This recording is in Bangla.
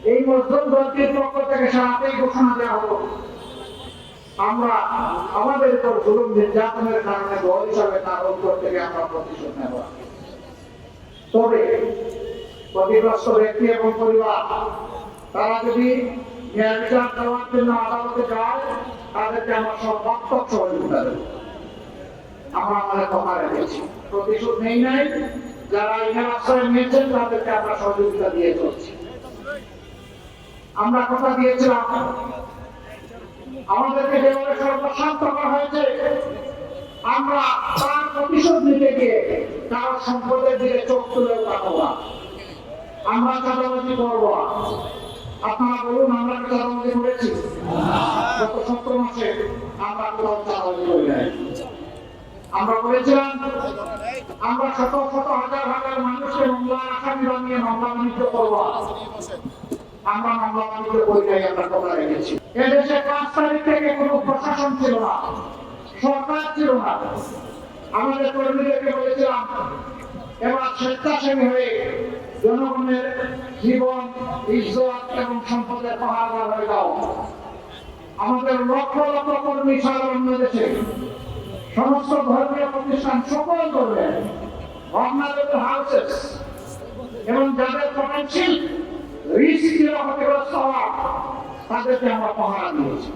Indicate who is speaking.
Speaker 1: এই মজদুর দলটির পক্ষ থেকে সারাতেই ঘোষণা দেওয়া হলো আমরা আমাদের উপর জুলুম নির্যাতনের কারণে দল হিসাবে তার অন্তর থেকে আমরা প্রতিশোধ নেব। তবে ক্ষতিগ্রস্ত ব্যক্তি এবং পরিবার তারা যদি ন্যায় বিচার দেওয়ার জন্য আদালতে যায় তাদেরকে আমরা সর্বাত্মক সহযোগিতা দেব। আমরা আমাদের কথা রেখেছি, প্রতিশোধ নেই নাই, যারা ইনার আশ্রয় নিয়েছেন তাদেরকে আমরা সহযোগিতা দিয়ে চলছি। আমরা কথা দিয়েছিলাম আমাদেরকে যেভাবে সর্বশান্ত করা হয়েছে আমরা তার প্রতিশোধ নিতে গিয়ে কারো সম্পদের দিকে চোখ তুলেও তাকাবো না, আমরা চাঁদাবাজি করবো না। আপনারা বলুন আমরা চাঁদাবাজি করেছি? গত 17 মাসে আমরা কোথাও চাঁদাবাজি করি নাই। আমরা বলেছিলাম আমরা শত শত হাজার হাজার মানুষকে মামলার আসামি বানিয়ে মামলা বাণিজ্য করবো, আমরা মামলা বাণিজ্য করি নাই, আমরা কথা রেখেছি। এদেশে 5 তারিখ থেকে কোনো প্রশাসন ছিল না, সরকার ছিল না। আমাদের কর্মীদেরকে বলেছিলাম এবার স্বেচ্ছাসেবী হয়ে জনগণের জীবন, ইজ্জত এবং সম্পদের পাহাড় হয়ে যাও। আমাদের লক্ষ লক্ষ কর্মী সারা বাংলাদেশে সমস্ত ধর্মীয় প্রতিষ্ঠান সকল করবেন অর্গানাইজড হাউসেস এবং যাদের পটেনশিয়াল রিস্ক ক্ষতিগ্রস্ত হওয়া তাদেরকে আমরা পাহারা দিয়েছি।